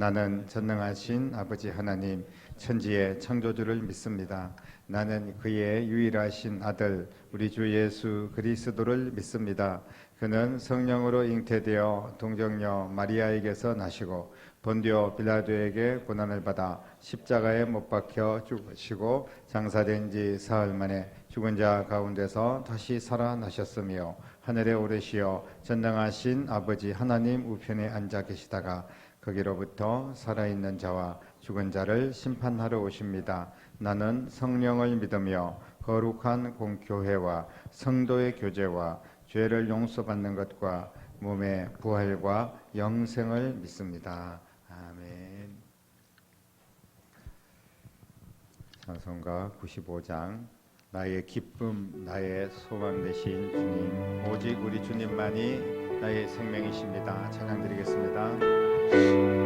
나는 전능하신 아버지 하나님 천지의 창조주를 믿습니다. 나는 그의 유일하신 아들 우리 주 예수 그리스도를 믿습니다. 그는 성령으로 잉태되어 동정녀 마리아에게서 나시고 본디오 빌라도에게 고난을 받아 십자가에 못 박혀 죽으시고 장사된 지 사흘 만에 죽은 자 가운데서 다시 살아나셨으며 하늘에 오르시어 전능하신 아버지 하나님 우편에 앉아 계시다가 거기로부터 살아있는 자와 죽은 자를 심판하러 오십니다. 나는 성령을 믿으며 거룩한 공교회와 성도의 교제와 죄를 용서받는 것과 몸의 부활과 영생을 믿습니다. 아멘. 찬송가 95장. 나의 기쁨 나의 소망 되신 주님, 오직 우리 주님만이 나의 생명이십니다. 찬양 드리겠습니다. 나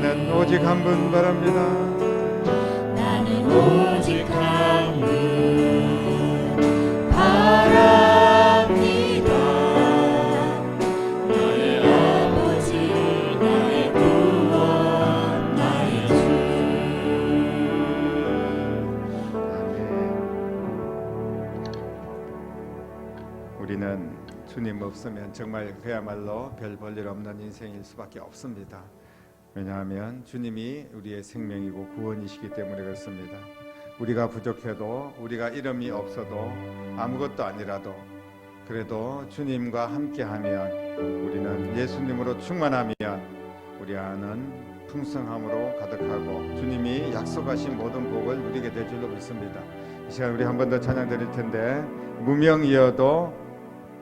나는 오직 한 분 바랍니다. 나는 오직 한 분 바랍니다. 나의 아버지, 나의 구원, 나의 주. 우리는 주님 없으면 정말 그야말로 별 볼 일 없는 인생일 수밖에 없습니다. 왜냐하면 주님이 우리의 생명이고 구원이시기 때문에 그렇습니다. 우리가 부족해도, 우리가 이름이 없어도, 아무것도 아니라도 그래도 주님과 함께하면, 우리는 예수님으로 충만하면 우리 안은 풍성함으로 가득하고 주님이 약속하신 모든 복을 누리게 될 줄로 믿습니다. 이 시간 우리 한 번 더 찬양 드릴 텐데, 무명이어도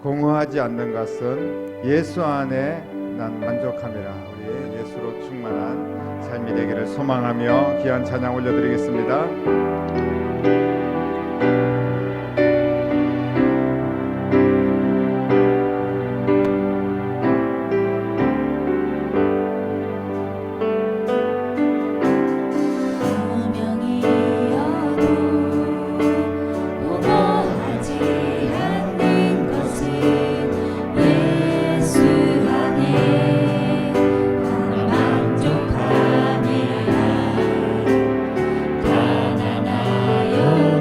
공허하지 않는 것은 예수 안에 난 만족함이라. 우리 예수로 충만한 삶이 되기를 소망하며 귀한 찬양 올려드리겠습니다. 가난하여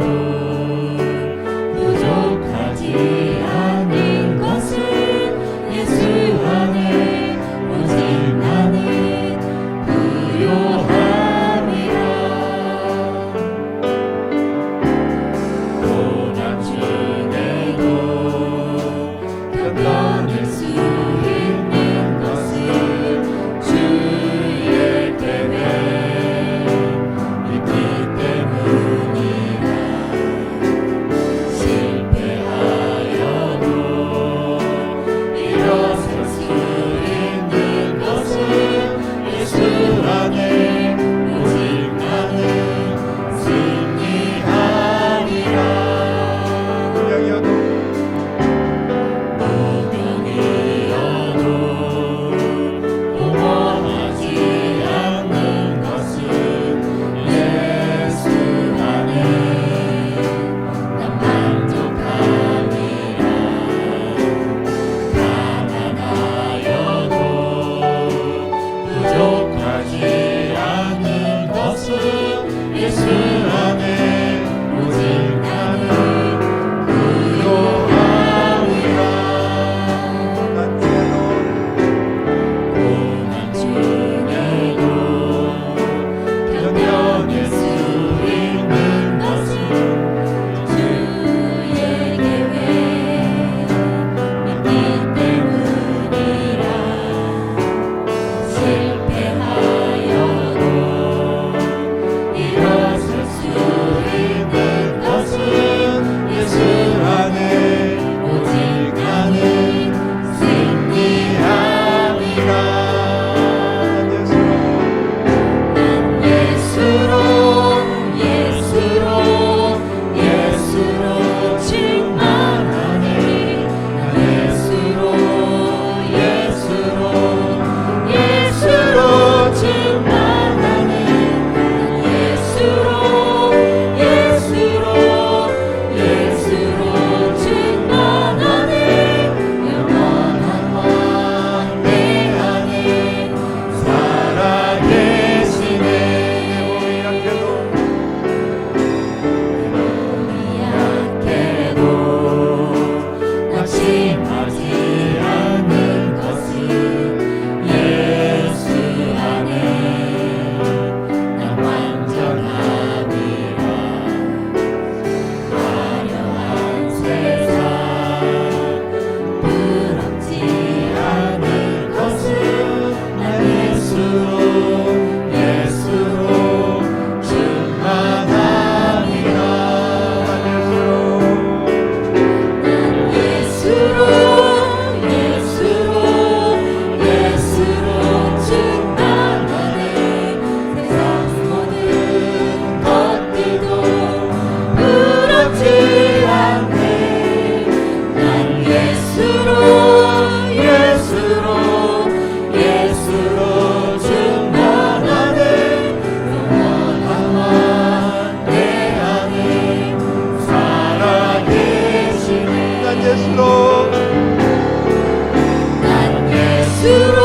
난 예수로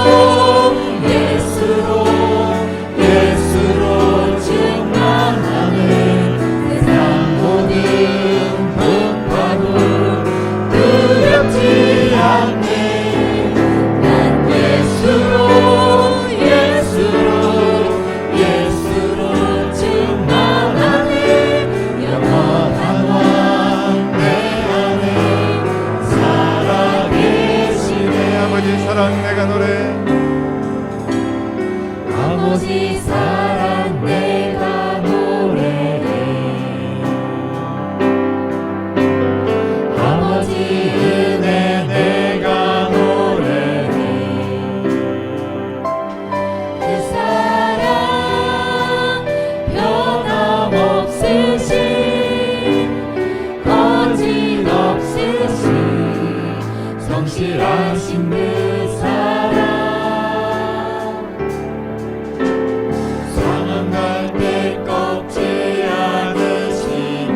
예수로 예수로 충만하네. 세상 모든 풍파도 두렵지 않네. 난 예수로 예수로 예수로 충만하네. 영원한 왕 내 안에 살아계시네. 아버지 사랑 내가 노래 아버지 사랑 내가 노래해. 아버지 은혜 내가 노래해. 그 사랑 변함없으신 거짓없으신 성실하신 그 사랑 상한 갈대 꺾지 않으시니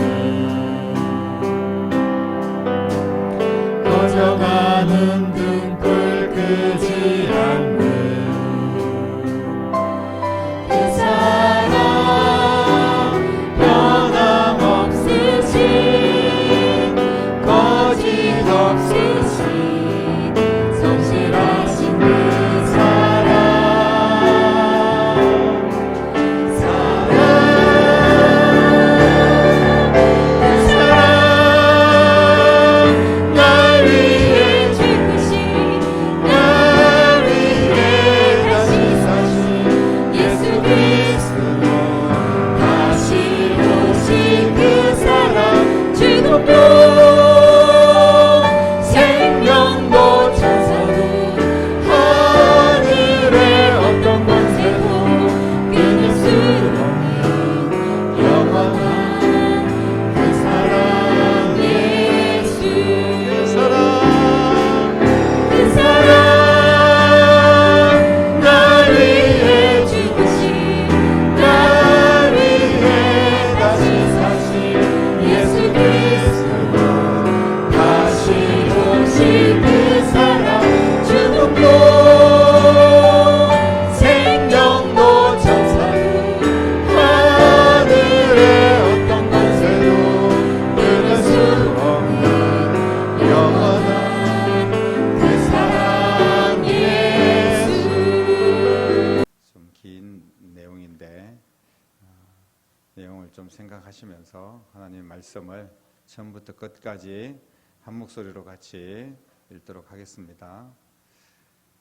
꺼져가는 등불 끄지 않는 그 사랑 변함없으신 거짓없으신 성실하신 그 사랑 날 위해 죽으신 날 위해 다시 사신 예수 그리스도 다시 오신 그 사랑 죽음도 생명도 천사도 하늘의 어떤 권세도 끊을 수 없는 영원한 그 사랑 예수 그 사랑 그 사랑 날 위해 죽으신 날 위해 다시 사신 예수 그리스도 다시 오신 그 사랑 죽음도 생명도 천사도 하늘의 어떤 권세도 끊을 수 없는 영원한 그 사랑 예수. 좀 긴 내용인데 내용을 좀 생각하시면서 하나님 말씀을 처음부터 끝까지 한 목소리로 같이 읽도록 하겠습니다.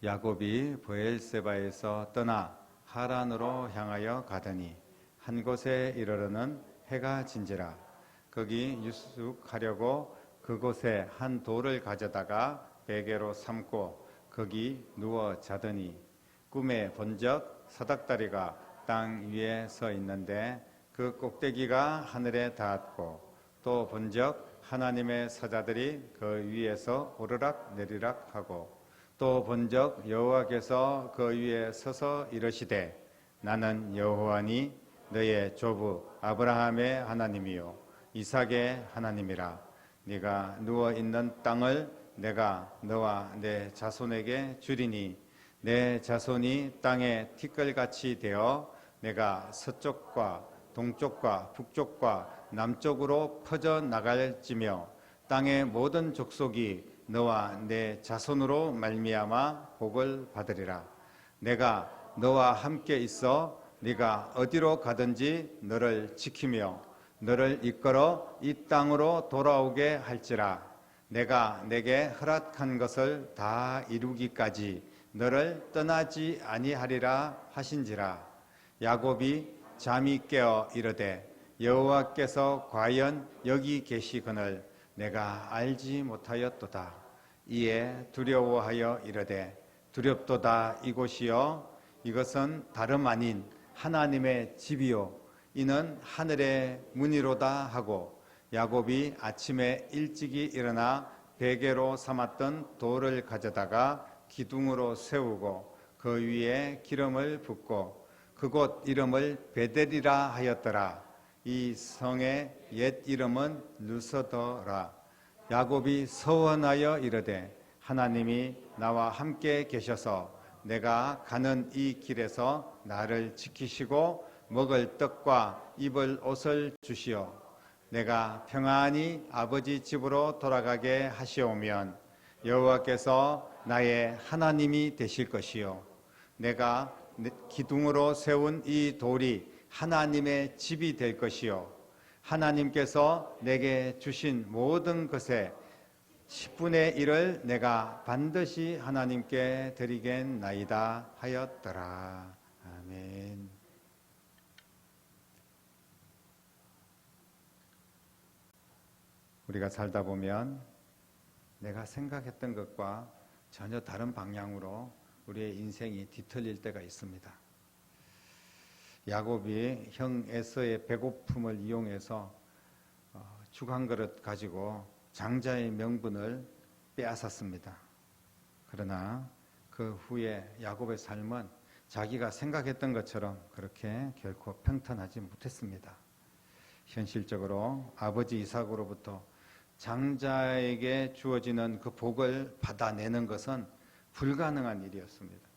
야곱이 브엘세바에서 떠나 하란으로 향하여 가더니 한 곳에 이르러는 해가 진지라. 거기 유숙하려고 그곳에 한 돌을 가져다가 베개로 삼고 거기 누워 자더니 꿈에 본적 사닥다리가 땅 위에 서 있는데 그 꼭대기가 하늘에 닿았고 또 본적 하나님의 사자들이 그 위에서 오르락 내리락 하고 또 본적 여호와께서 그 위에 서서 이르시되 나는 여호와니 너의 조부 아브라함의 하나님이요 이삭의 하나님이라. 네가 누워 있는 땅을 내가 너와 내 자손에게 주리니 내 자손이 땅의 티끌같이 되어 내가 서쪽과 동쪽과 북쪽과 남쪽으로 퍼져 나갈지며 땅의 모든 족속이 너와 내 자손으로 말미암아 복을 받으리라. 내가 너와 함께 있어 네가 어디로 가든지 너를 지키며 너를 이끌어 이 땅으로 돌아오게 할지라. 내가 내게 허락한 것을 다 이루기까지 너를 떠나지 아니하리라 하신지라. 야곱이 잠이 깨어 이르되 여호와께서 과연 여기 계시거늘 내가 알지 못하였도다. 이에 두려워하여 이르되 두렵도다. 이곳이요 이것은 다름 아닌 하나님의 집이요 이는 하늘의 문이로다 하고 야곱이 아침에 일찍이 일어나 베개로 삼았던 돌을 가져다가 기둥으로 세우고 그 위에 기름을 붓고 그곳 이름을 베델이라 하였더라. 이 성의 옛 이름은 루서더라. 야곱이 서원하여 이르되 하나님이 나와 함께 계셔서 내가 가는 이 길에서 나를 지키시고 먹을 떡과 입을 옷을 주시어 내가 평안히 아버지 집으로 돌아가게 하시오면 여호와께서 나의 하나님이 되실 것이요 내가 기둥으로 세운 이 돌이 하나님의 집이 될 것이요 하나님께서 내게 주신 모든 것의 10분의 1을 내가 반드시 하나님께 드리겠나이다 하였더라. 아멘. 우리가 살다 보면 내가 생각했던 것과 전혀 다른 방향으로 우리의 인생이 뒤틀릴 때가 있습니다. 야곱이 형 에서의 배고픔을 이용해서 죽 한 그릇 가지고 장자의 명분을 빼앗았습니다. 그러나 그 후에 야곱의 삶은 자기가 생각했던 것처럼 그렇게 결코 평탄하지 못했습니다. 현실적으로 아버지 이삭으로부터 장자에게 주어지는 그 복을 받아내는 것은 불가능한 일이었습니다.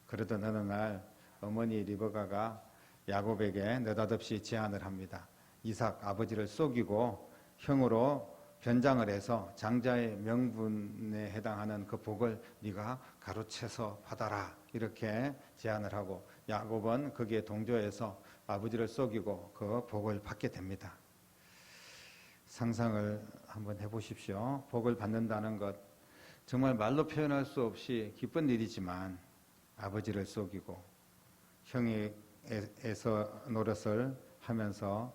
그러던 어느 날 어머니 리브가가 야곱에게 느닷없이 제안을 합니다. 이삭 아버지를 속이고 형으로 변장을 해서 장자의 명분에 해당하는 그 복을 네가 가로채서 받아라 이렇게 제안을 하고 야곱은 거기에 동조해서 아버지를 속이고 그 복을 받게 됩니다. 상상을 한번 해보십시오. 복을 받는다는 것 정말 말로 표현할 수 없이 기쁜 일이지만 아버지를 속이고 형이 에서 노릇을 하면서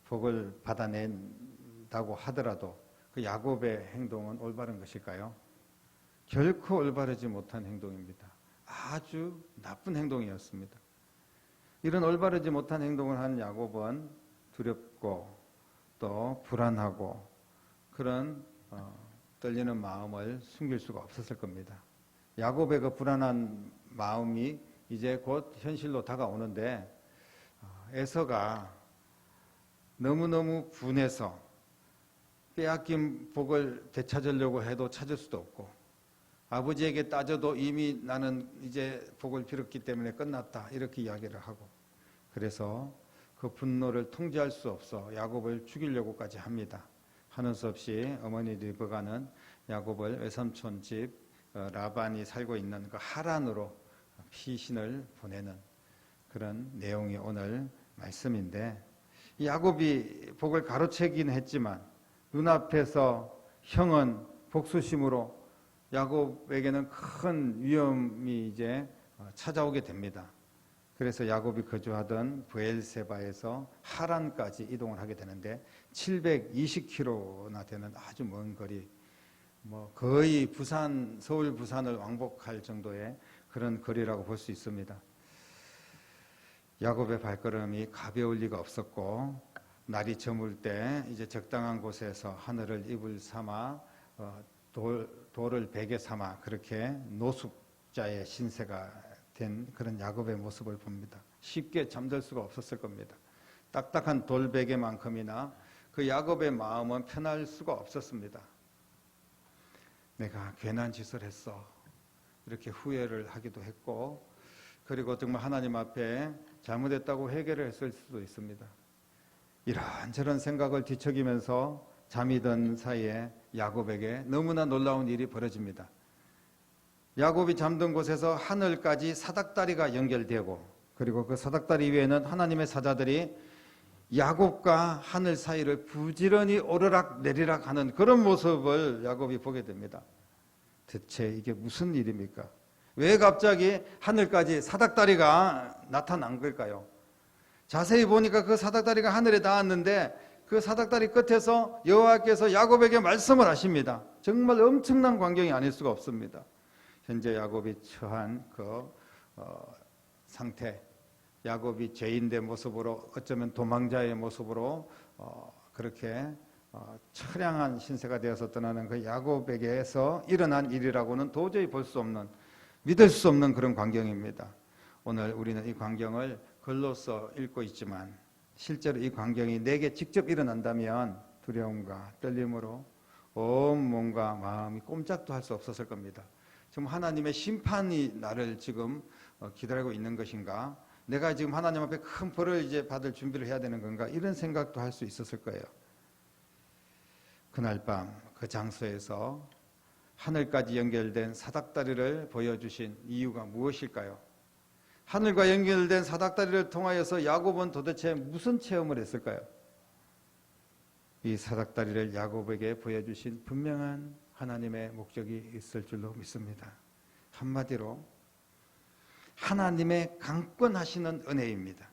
복을 받아낸다고 하더라도 그 야곱의 행동은 올바른 것일까요? 결코 올바르지 못한 행동입니다. 아주 나쁜 행동이었습니다. 이런 올바르지 못한 행동을 한 야곱은 두렵고 또 불안하고 그런 떨리는 마음을 숨길 수가 없었을 겁니다. 야곱의 그 불안한 마음이 이제 곧 현실로 다가오는데 에서가 너무너무 분해서 빼앗긴 복을 되찾으려고 해도 찾을 수도 없고 아버지에게 따져도 이미 나는 이제 복을 빌었기 때문에 끝났다 이렇게 이야기를 하고 그래서 그 분노를 통제할 수 없어 야곱을 죽이려고까지 합니다. 하는 수 없이 어머니 리브가는 야곱을 외삼촌 집 라반이 살고 있는 그 하란으로 피신을 보내는 그런 내용이 오늘 말씀인데 야곱이 복을 가로채긴 했지만 눈앞에서 형은 복수심으로 야곱에게는 큰 위험이 이제 찾아오게 됩니다. 그래서 야곱이 거주하던 브엘세바에서 하란까지 이동을 하게 되는데 720km나 되는 아주 먼 거리, 거의 서울 부산을 왕복할 정도의 그런 거리라고 볼 수 있습니다. 야곱의 발걸음이 가벼울 리가 없었고 날이 저물 때 이제 적당한 곳에서 하늘을 이불 삼아 돌을 베개 삼아 그렇게 노숙자의 신세가 된 그런 야곱의 모습을 봅니다. 쉽게 잠들 수가 없었을 겁니다. 딱딱한 돌베개만큼이나 그 야곱의 마음은 편할 수가 없었습니다. 내가 괜한 짓을 했어. 이렇게 후회를 하기도 했고 그리고 정말 하나님 앞에 잘못했다고 회개를 했을 수도 있습니다. 이런저런 생각을 뒤척이면서 잠이 든 사이에 야곱에게 너무나 놀라운 일이 벌어집니다. 야곱이 잠든 곳에서 하늘까지 사닥다리가 연결되고 그리고 그 사닥다리 위에는 하나님의 사자들이 야곱과 하늘 사이를 부지런히 오르락 내리락 하는 그런 모습을 야곱이 보게 됩니다. 대체 이게 무슨 일입니까? 왜 갑자기 하늘까지 사닥다리가 나타난 걸까요? 자세히 보니까 그 사닥다리가 하늘에 닿았는데 그 사닥다리 끝에서 여호와께서 야곱에게 말씀을 하십니다. 정말 엄청난 광경이 아닐 수가 없습니다. 현재 야곱이 처한 그 상태, 야곱이 죄인된 모습으로 어쩌면 도망자의 모습으로 그렇게 처량한 신세가 되어서 떠나는 그 야곱에게서 일어난 일이라고는 도저히 볼 수 없는 믿을 수 없는 그런 광경입니다. 오늘 우리는 이 광경을 글로써 읽고 있지만 실제로 이 광경이 내게 직접 일어난다면 두려움과 떨림으로 온 몸과 마음이 꼼짝도 할 수 없었을 겁니다. 지금 하나님의 심판이 나를 지금 기다리고 있는 것인가? 내가 지금 하나님 앞에 큰 벌을 이제 받을 준비를 해야 되는 건가? 이런 생각도 할 수 있었을 거예요. 그날 밤 그 장소에서 하늘까지 연결된 사닥다리를 보여주신 이유가 무엇일까요? 하늘과 연결된 사닥다리를 통하여서 야곱은 도대체 무슨 체험을 했을까요? 이 사닥다리를 야곱에게 보여주신 분명한 하나님의 목적이 있을 줄로 믿습니다. 한마디로 하나님의 강권하시는 은혜입니다.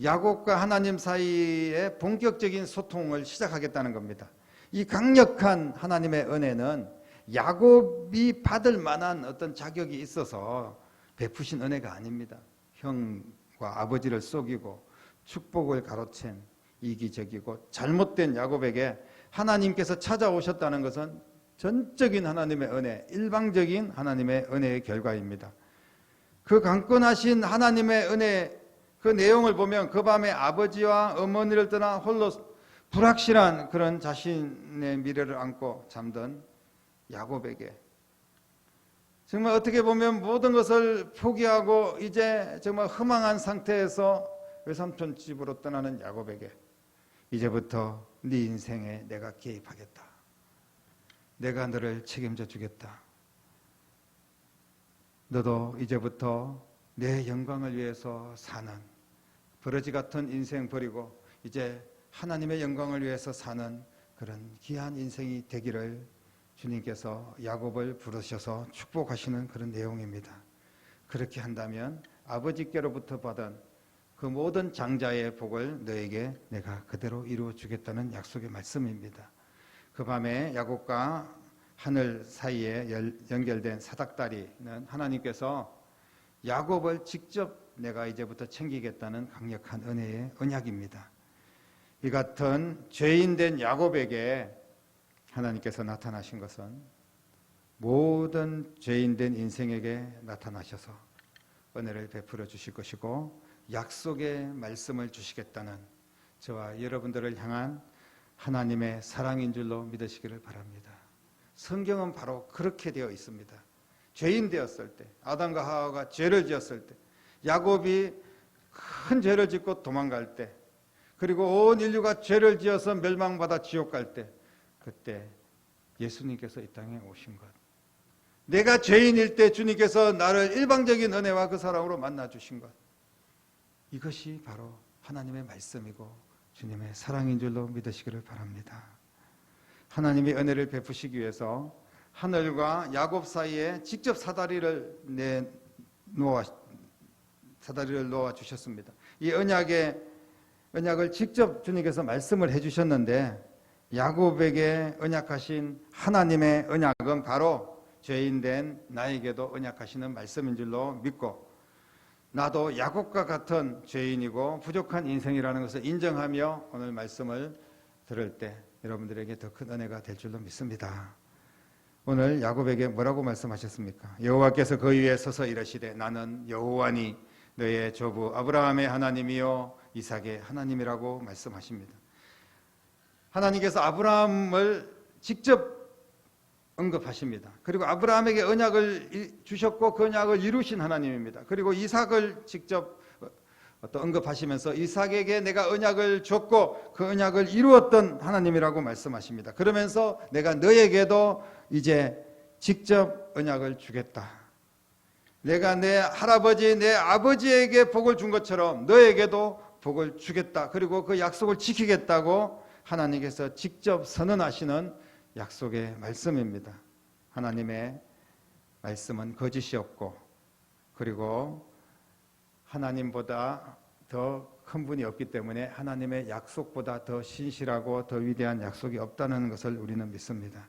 야곱과 하나님 사이에 본격적인 소통을 시작하겠다는 겁니다. 이 강력한 하나님의 은혜는 야곱이 받을 만한 어떤 자격이 있어서 베푸신 은혜가 아닙니다. 형과 아버지를 속이고 축복을 가로챈 이기적이고 잘못된 야곱에게 하나님께서 찾아오셨다는 것은 전적인 하나님의 은혜, 일방적인 하나님의 은혜의 결과입니다. 그 강권하신 하나님의 은혜, 그 내용을 보면 그 밤에 아버지와 어머니를 떠나 홀로 불확실한 그런 자신의 미래를 안고 잠든 야곱에게 정말 어떻게 보면 모든 것을 포기하고 이제 정말 허망한 상태에서 외삼촌 집으로 떠나는 야곱에게 이제부터 네 인생에 내가 개입하겠다. 내가 너를 책임져 주겠다. 너도 이제부터 내 영광을 위해서 사는 버러지 같은 인생 버리고 이제 하나님의 영광을 위해서 사는 그런 귀한 인생이 되기를 주님께서 야곱을 부르셔서 축복하시는 그런 내용입니다. 그렇게 한다면 아버지께로부터 받은 그 모든 장자의 복을 너에게 내가 그대로 이루어 주겠다는 약속의 말씀입니다. 그 밤에 야곱과 하늘 사이에 연결된 사닥다리는 하나님께서 야곱을 직접 내가 이제부터 챙기겠다는 강력한 은혜의 언약입니다. 이 같은 죄인된 야곱에게 하나님께서 나타나신 것은 모든 죄인된 인생에게 나타나셔서 은혜를 베풀어 주실 것이고 약속의 말씀을 주시겠다는 저와 여러분들을 향한 하나님의 사랑인 줄로 믿으시기를 바랍니다. 성경은 바로 그렇게 되어 있습니다. 죄인 되었을 때, 아담과 하와가 죄를 지었을 때, 야곱이 큰 죄를 짓고 도망갈 때, 그리고 온 인류가 죄를 지어서 멸망받아 지옥 갈 때, 그때 예수님께서 이 땅에 오신 것, 내가 죄인일 때 주님께서 나를 일방적인 은혜와 그 사랑으로 만나주신 것, 이것이 바로 하나님의 말씀이고 주님의 사랑인 줄로 믿으시기를 바랍니다. 하나님의 은혜를 베푸시기 위해서 하늘과 야곱 사이에 직접 사다리를 놓아 주셨습니다. 이 언약을 직접 주님께서 말씀을 해주셨는데 야곱에게 언약하신 하나님의 언약은 바로 죄인된 나에게도 언약하시는 말씀인 줄로 믿고 나도 야곱과 같은 죄인이고 부족한 인생이라는 것을 인정하며 오늘 말씀을 들을 때 여러분들에게 더 큰 은혜가 될 줄로 믿습니다. 오늘 야곱에게 뭐라고 말씀하셨습니까? 여호와께서 그 위에 서서 이르시되 나는 여호와니 너의 조부 아브라함의 하나님이요 이삭의 하나님이라고 말씀하십니다. 하나님께서 아브라함을 직접 언급하십니다. 그리고 아브라함에게 언약을 주셨고 그 언약을 이루신 하나님입니다. 그리고 이삭을 직접 또 언급하시면서 이삭에게 내가 언약을 줬고 그 언약을 이루었던 하나님이라고 말씀하십니다. 그러면서 내가 너에게도 이제 직접 언약을 주겠다. 내가 내 할아버지, 내 아버지에게 복을 준 것처럼 너에게도 복을 주겠다. 그리고 그 약속을 지키겠다고 하나님께서 직접 선언하시는 약속의 말씀입니다. 하나님의 말씀은 거짓이 없고 그리고 하나님보다 더 큰 분이 없기 때문에 하나님의 약속보다 더 신실하고 더 위대한 약속이 없다는 것을 우리는 믿습니다.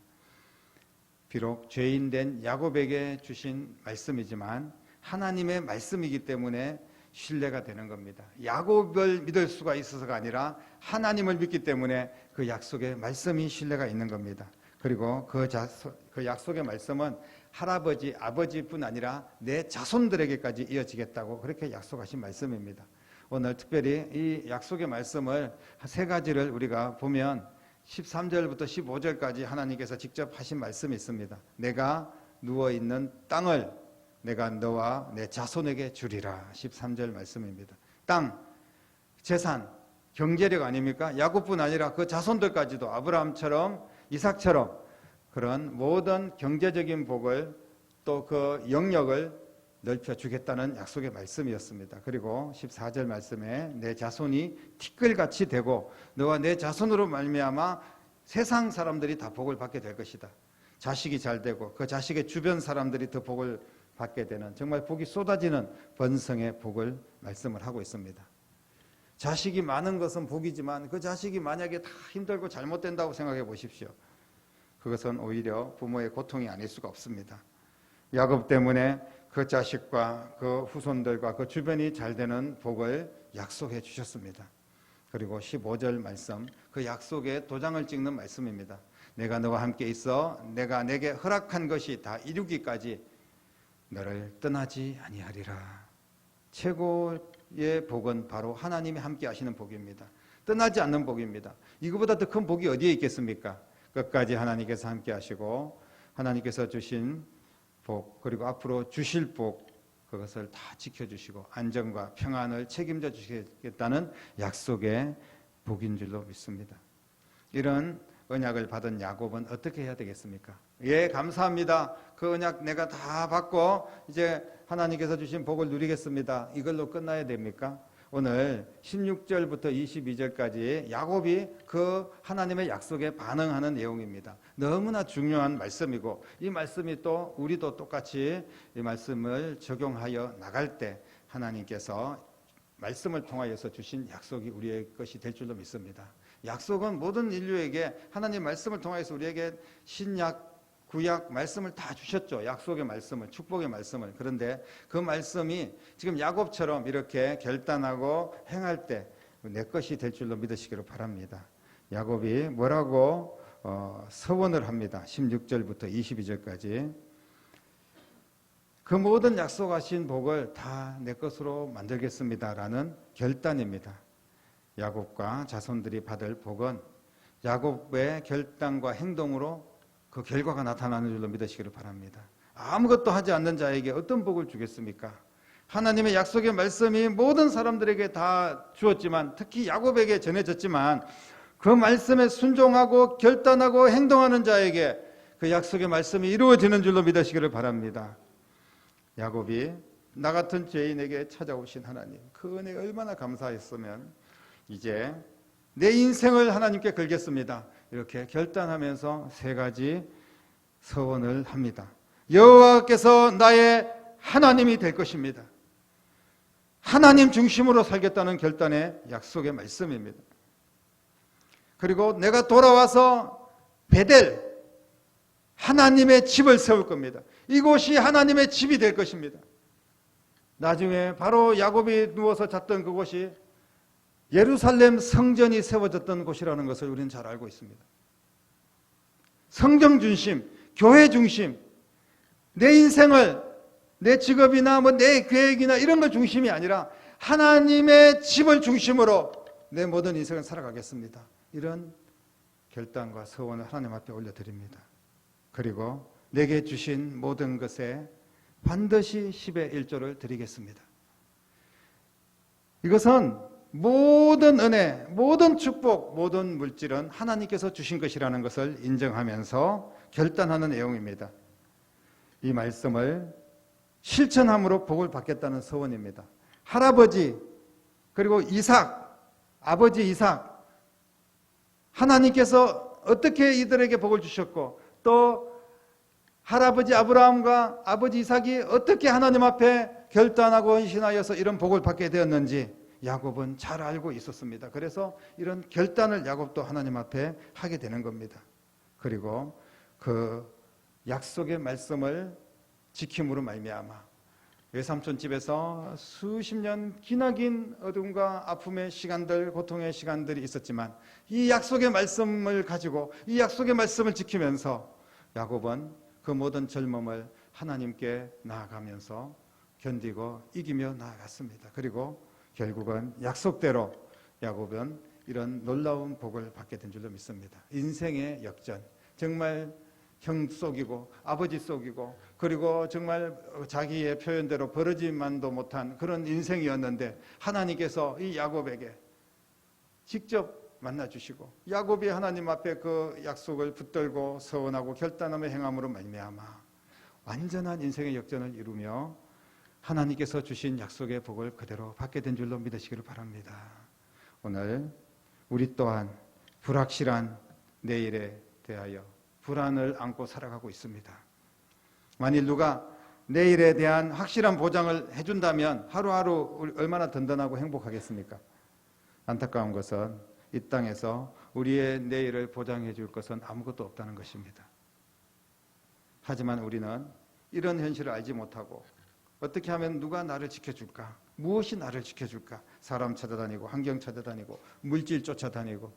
비록 죄인된 야곱에게 주신 말씀이지만 하나님의 말씀이기 때문에 신뢰가 되는 겁니다. 야곱을 믿을 수가 있어서가 아니라 하나님을 믿기 때문에 그 약속의 말씀이 신뢰가 있는 겁니다. 그리고 그 약속의 말씀은 할아버지, 아버지뿐 아니라 내 자손들에게까지 이어지겠다고 그렇게 약속하신 말씀입니다. 오늘 특별히 이 약속의 말씀을 세 가지를 우리가 보면 13절부터 15절까지 하나님께서 직접 하신 말씀이 있습니다. 내가 누워있는 땅을 내가 너와 내 자손에게 주리라. 13절 말씀입니다. 땅, 재산, 경제력 아닙니까? 야곱뿐 아니라 그 자손들까지도 아브라함처럼 이삭처럼 그런 모든 경제적인 복을 또 그 영역을 넓혀주겠다는 약속의 말씀이었습니다. 그리고 14절 말씀에 내 자손이 티끌같이 되고 너와 내 자손으로 말미암아 세상 사람들이 다 복을 받게 될 것이다. 자식이 잘 되고 그 자식의 주변 사람들이 더 복을 받게 되는 정말 복이 쏟아지는 번성의 복을 말씀을 하고 있습니다. 자식이 많은 것은 복이지만 그 자식이 만약에 다 힘들고 잘못된다고 생각해 보십시오. 그것은 오히려 부모의 고통이 아닐 수가 없습니다. 야곱 때문에 그 자식과 그 후손들과 그 주변이 잘 되는 복을 약속해 주셨습니다. 그리고 15절 말씀, 그 약속에 도장을 찍는 말씀입니다. 내가 너와 함께 있어 내가 내게 허락한 것이 다 이루기까지 너를 떠나지 아니하리라. 최고의 복은 바로 하나님이 함께 하시는 복입니다. 떠나지 않는 복입니다. 이거보다 더 큰 복이 어디에 있겠습니까? 끝까지 하나님께서 함께 하시고 하나님께서 주신 복 그리고 앞으로 주실 복 그것을 다 지켜주시고 안정과 평안을 책임져 주시겠다는 약속의 복인 줄로 믿습니다. 이런 언약을 받은 야곱은 어떻게 해야 되겠습니까? 예, 감사합니다. 그 언약 내가 다 받고 이제 하나님께서 주신 복을 누리겠습니다. 이걸로 끝나야 됩니까? 오늘 16절부터 22절까지 야곱이 그 하나님의 약속에 반응하는 내용입니다. 너무나 중요한 말씀이고 이 말씀이 또 우리도 똑같이 이 말씀을 적용하여 나갈 때 하나님께서 말씀을 통하여서 주신 약속이 우리의 것이 될 줄로 믿습니다. 약속은 모든 인류에게 하나님 말씀을 통해서 우리에게 신약 구약 말씀을 다 주셨죠. 약속의 말씀을, 축복의 말씀을. 그런데 그 말씀이 지금 야곱처럼 이렇게 결단하고 행할 때 내 것이 될 줄로 믿으시기를 바랍니다. 야곱이 뭐라고 서원을 합니다. 16절부터 22절까지. 그 모든 약속하신 복을 다 내 것으로 만들겠습니다라는 결단입니다. 야곱과 자손들이 받을 복은 야곱의 결단과 행동으로 그 결과가 나타나는 줄로 믿으시기를 바랍니다. 아무것도 하지 않는 자에게 어떤 복을 주겠습니까? 하나님의 약속의 말씀이 모든 사람들에게 다 주었지만 특히 야곱에게 전해졌지만 그 말씀에 순종하고 결단하고 행동하는 자에게 그 약속의 말씀이 이루어지는 줄로 믿으시기를 바랍니다. 야곱이 나 같은 죄인에게 찾아오신 하나님, 그 은혜에 얼마나 감사했으면 이제 내 인생을 하나님께 걸겠습니다. 이렇게 결단하면서 세 가지 서원을 합니다. 여호와께서 나의 하나님이 될 것입니다. 하나님 중심으로 살겠다는 결단의 약속의 말씀입니다. 그리고 내가 돌아와서 베델 하나님의 집을 세울 겁니다. 이곳이 하나님의 집이 될 것입니다. 나중에 바로 야곱이 누워서 잤던 그곳이 예루살렘 성전이 세워졌던 곳이라는 것을 우리는 잘 알고 있습니다. 성경 중심, 교회 중심, 내 인생을 내 직업이나 내 계획이나 이런 걸 중심이 아니라 하나님의 집을 중심으로 내 모든 인생을 살아가겠습니다. 이런 결단과 서원을 하나님 앞에 올려드립니다. 그리고 내게 주신 모든 것에 반드시 10의 1조를 드리겠습니다. 이것은 모든 은혜, 모든 축복, 모든 물질은 하나님께서 주신 것이라는 것을 인정하면서 결단하는 내용입니다. 이 말씀을 실천함으로 복을 받겠다는 서원입니다. 할아버지 그리고 이삭, 아버지 이삭, 하나님께서 어떻게 이들에게 복을 주셨고 또 할아버지 아브라함과 아버지 이삭이 어떻게 하나님 앞에 결단하고 헌신하여서 이런 복을 받게 되었는지 야곱은 잘 알고 있었습니다. 그래서 이런 결단을 야곱도 하나님 앞에 하게 되는 겁니다. 그리고 그 약속의 말씀을 지킴으로 말미암아 외삼촌 집에서 수십 년 기나긴 어둠과 아픔의 시간들, 고통의 시간들이 있었지만 이 약속의 말씀을 가지고 이 약속의 말씀을 지키면서 야곱은 그 모든 젊음을 하나님께 나아가면서 견디고 이기며 나아갔습니다. 그리고 결국은 약속대로 야곱은 이런 놀라운 복을 받게 된 줄로 믿습니다. 인생의 역전, 정말 형 속이고 아버지 속이고 그리고 정말 자기의 표현대로 버러지만도 못한 그런 인생이었는데 하나님께서 이 야곱에게 직접 만나주시고 야곱이 하나님 앞에 그 약속을 붙들고 서원하고 결단하며 행함으로 말미암아 완전한 인생의 역전을 이루며 하나님께서 주신 약속의 복을 그대로 받게 된 줄로 믿으시기를 바랍니다. 오늘 우리 또한 불확실한 내일에 대하여 불안을 안고 살아가고 있습니다. 만일 누가 내일에 대한 확실한 보장을 해준다면 하루하루 얼마나 든든하고 행복하겠습니까? 안타까운 것은 이 땅에서 우리의 내일을 보장해 줄 것은 아무것도 없다는 것입니다. 하지만 우리는 이런 현실을 알지 못하고 어떻게 하면 누가 나를 지켜줄까? 무엇이 나를 지켜줄까? 사람 찾아다니고 환경 찾아다니고 물질 쫓아다니고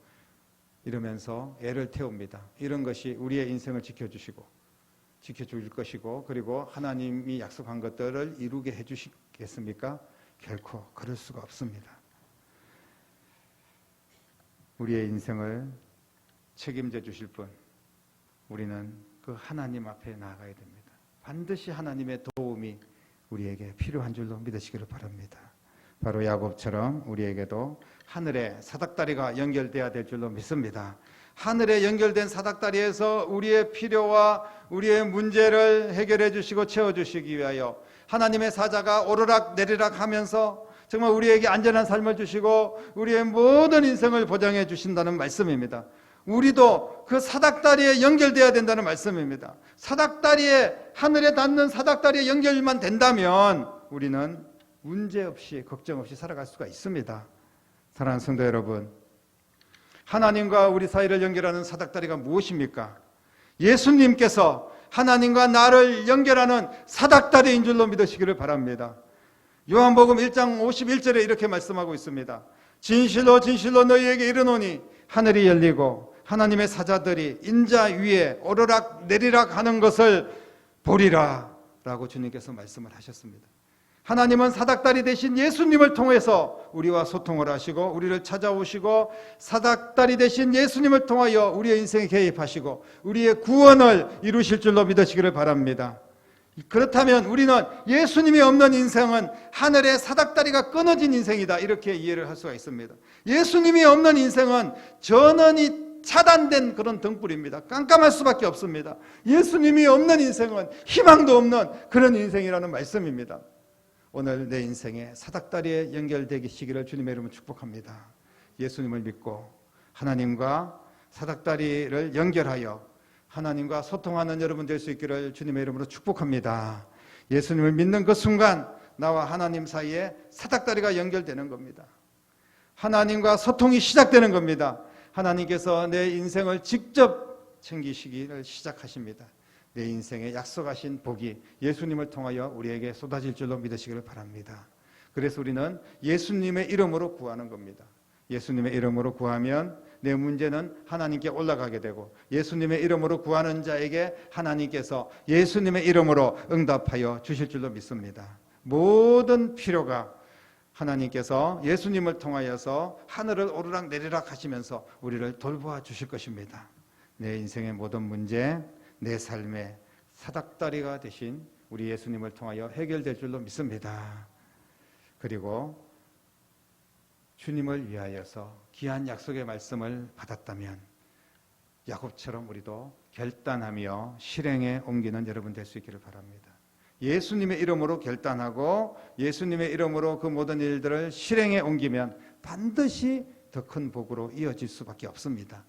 이러면서 애를 태웁니다. 이런 것이 우리의 인생을 지켜주시고 지켜줄 것이고 그리고 하나님이 약속한 것들을 이루게 해주시겠습니까? 결코 그럴 수가 없습니다. 우리의 인생을 책임져 주실 분, 우리는 그 하나님 앞에 나아가야 됩니다. 반드시 하나님의 도움이 우리에게 필요한 줄로 믿으시기를 바랍니다. 바로 야곱처럼 우리에게도 하늘의 사닥다리가 연결돼야 될 줄로 믿습니다. 하늘에 연결된 사닥다리에서 우리의 필요와 우리의 문제를 해결해 주시고 채워주시기 위하여 하나님의 사자가 오르락 내리락 하면서 정말 우리에게 안전한 삶을 주시고 우리의 모든 인생을 보장해 주신다는 말씀입니다. 우리도 그 사닥다리에 연결돼야 된다는 말씀입니다. 사닥다리에 하늘에 닿는 사닥다리에 연결만 된다면 우리는 문제없이 걱정 없이 살아갈 수가 있습니다. 사랑하는 성도 여러분, 하나님과 우리 사이를 연결하는 사닥다리가 무엇입니까? 예수님께서 하나님과 나를 연결하는 사닥다리인 줄로 믿으시기를 바랍니다. 요한복음 1장 51절에 이렇게 말씀하고 있습니다. 진실로 진실로 너희에게 이르노니 하늘이 열리고 하나님의 사자들이 인자 위에 오르락 내리락 하는 것을 보리라 라고 주님께서 말씀을 하셨습니다. 하나님은 사닥다리 대신 예수님을 통해서 우리와 소통을 하시고 우리를 찾아오시고 사닥다리 대신 예수님을 통하여 우리의 인생에 개입하시고 우리의 구원을 이루실 줄로 믿으시기를 바랍니다. 그렇다면 우리는 예수님이 없는 인생은 하늘의 사닥다리가 끊어진 인생이다 이렇게 이해를 할 수가 있습니다. 예수님이 없는 인생은 전원이 차단된 그런 등불입니다. 깜깜할 수밖에 없습니다. 예수님이 없는 인생은 희망도 없는 그런 인생이라는 말씀입니다. 오늘 내 인생에 사닥다리에 연결되시기를 주님의 이름으로 축복합니다. 예수님을 믿고 하나님과 사닥다리를 연결하여 하나님과 소통하는 여러분 될 수 있기를 주님의 이름으로 축복합니다. 예수님을 믿는 그 순간 나와 하나님 사이에 사닥다리가 연결되는 겁니다. 하나님과 소통이 시작되는 겁니다. 하나님께서 내 인생을 직접 챙기시기를 시작하십니다. 내 인생에 약속하신 복이 예수님을 통하여 우리에게 쏟아질 줄로 믿으시기를 바랍니다. 그래서 우리는 예수님의 이름으로 구하는 겁니다. 예수님의 이름으로 구하면 내 문제는 하나님께 올라가게 되고 예수님의 이름으로 구하는 자에게 하나님께서 예수님의 이름으로 응답하여 주실 줄로 믿습니다. 모든 필요가 하나님께서 예수님을 통하여서 하늘을 오르락 내리락 하시면서 우리를 돌보아 주실 것입니다. 내 인생의 모든 문제, 내 삶의 사닥다리가 되신 우리 예수님을 통하여 해결될 줄로 믿습니다. 그리고 주님을 위하여서 귀한 약속의 말씀을 받았다면 야곱처럼 우리도 결단하며 실행에 옮기는 여러분 될 수 있기를 바랍니다. 예수님의 이름으로 결단하고 예수님의 이름으로 그 모든 일들을 실행에 옮기면 반드시 더 큰 복으로 이어질 수밖에 없습니다.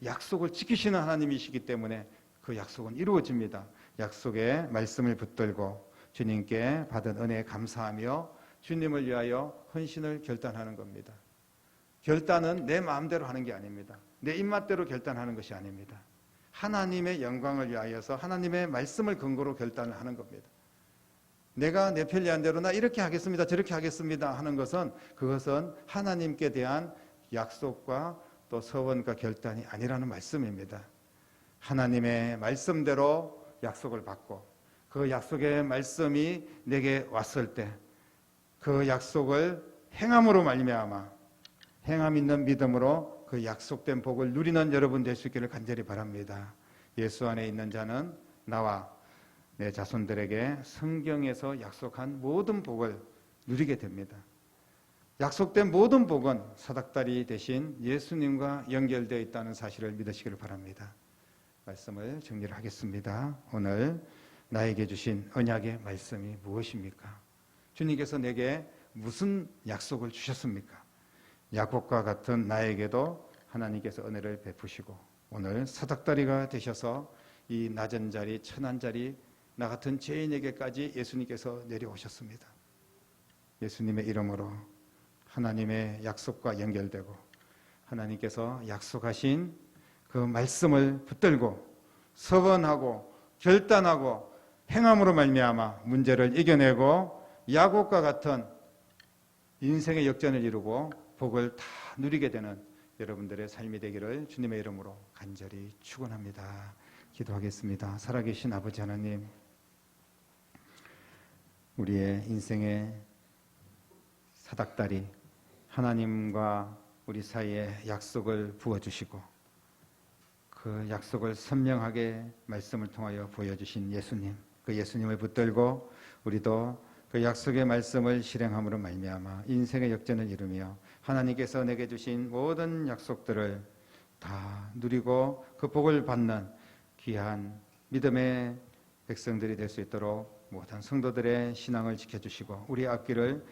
약속을 지키시는 하나님이시기 때문에 그 약속은 이루어집니다. 약속의 말씀을 붙들고 주님께 받은 은혜에 감사하며 주님을 위하여 헌신을 결단하는 겁니다. 결단은 내 마음대로 하는 게 아닙니다. 내 입맛대로 결단하는 것이 아닙니다. 하나님의 영광을 위하여서 하나님의 말씀을 근거로 결단을 하는 겁니다. 내가 내 편리한 대로 나 이렇게 하겠습니다, 저렇게 하겠습니다 하는 것은 그것은 하나님께 대한 약속과 또 서원과 결단이 아니라는 말씀입니다. 하나님의 말씀대로 약속을 받고 그 약속의 말씀이 내게 왔을 때 그 약속을 행함으로 말미암아 행함 있는 믿음으로 그 약속된 복을 누리는 여러분 될 수 있기를 간절히 바랍니다. 예수 안에 있는 자는 나와 내 자손들에게 성경에서 약속한 모든 복을 누리게 됩니다. 약속된 모든 복은 사닥다리 대신 예수님과 연결되어 있다는 사실을 믿으시기를 바랍니다. 말씀을 정리를 하겠습니다. 오늘 나에게 주신 언약의 말씀이 무엇입니까? 주님께서 내게 무슨 약속을 주셨습니까? 야곱과 같은 나에게도 하나님께서 은혜를 베푸시고 오늘 사닥다리가 되셔서 이 낮은 자리, 천한 자리, 나 같은 죄인에게까지 예수님께서 내려오셨습니다. 예수님의 이름으로 하나님의 약속과 연결되고 하나님께서 약속하신 그 말씀을 붙들고 서번하고 결단하고 행함으로 말미암아 문제를 이겨내고 야곱과 같은 인생의 역전을 이루고 복을 다 누리게 되는 여러분들의 삶이 되기를 주님의 이름으로 간절히 축원합니다. 기도하겠습니다. 살아계신 아버지 하나님, 우리의 인생의 사닥다리 하나님과 우리 사이에 약속을 부어주시고 그 약속을 선명하게 말씀을 통하여 보여주신 예수님, 그 예수님을 붙들고 우리도 그 약속의 말씀을 실행함으로 말미암아 인생의 역전을 이루며 하나님께서 내게 주신 모든 약속들을 다 누리고 그 복을 받는 귀한 믿음의 백성들이 될 수 있도록 모든 성도들의 신앙을 지켜주시고 우리 앞길을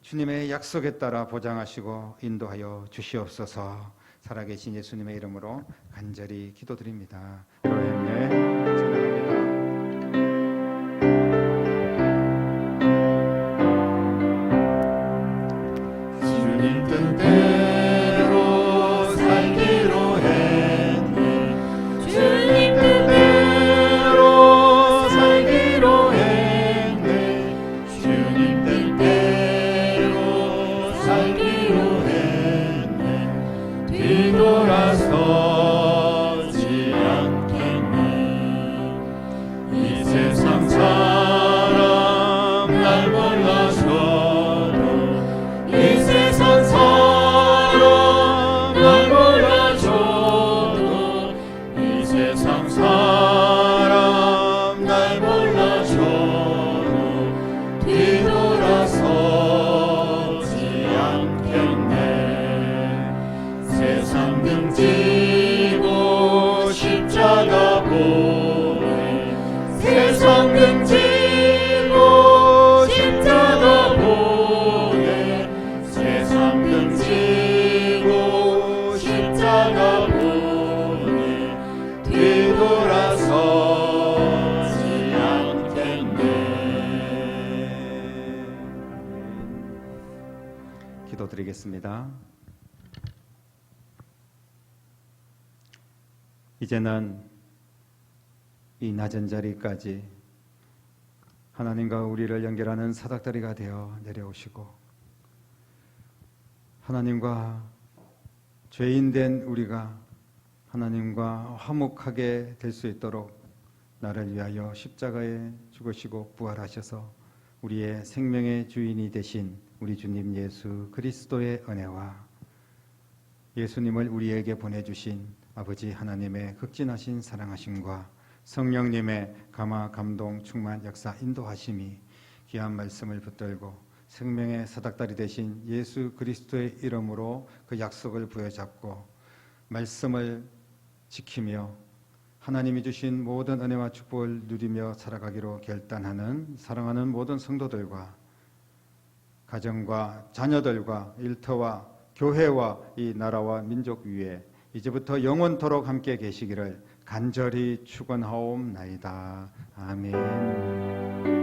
주님의 약속에 따라 보장하시고 인도하여 주시옵소서. 살아계신 예수님의 이름으로 간절히 기도드립니다. 에로헤네 찬양합니다. 주님 뜻대로 살기로 했네. 주님 뜻대로 살기로 했네. 주님 뜻대로 살기로 했네. 뒤돌아서지 않겠네. 이 세상 사람 날 몰라줘도 이 세상 사람 날 몰라줘도 이 세상 사람 날 몰라줘도 뒤돌아서지 않겠네. 세상 등지고 십자가 보네. 세상 등지고 십자가 보네. 세상 등지고 십자가 보네. 뒤돌아서지 않겠네. 기도드리겠습니다. 이제는 이 낮은 자리까지 하나님과 우리를 연결하는 사닥다리가 되어 내려오시고 하나님과 죄인된 우리가 하나님과 화목하게 될 수 있도록 나를 위하여 십자가에 죽으시고 부활하셔서 우리의 생명의 주인이 되신 우리 주님 예수 그리스도의 은혜와 예수님을 우리에게 보내주신 아버지 하나님의 극진하신 사랑하심과 성령님의 감화 감동 충만 역사 인도하심이 귀한 말씀을 붙들고 생명의 사닥다리 되신 예수 그리스도의 이름으로 그 약속을 부여잡고 말씀을 지키며 하나님이 주신 모든 은혜와 축복을 누리며 살아가기로 결단하는 사랑하는 모든 성도들과 가정과 자녀들과 일터와 교회와 이 나라와 민족 위에 이제부터 영원토록 함께 계시기를 간절히 축원하옵나이다. 아멘.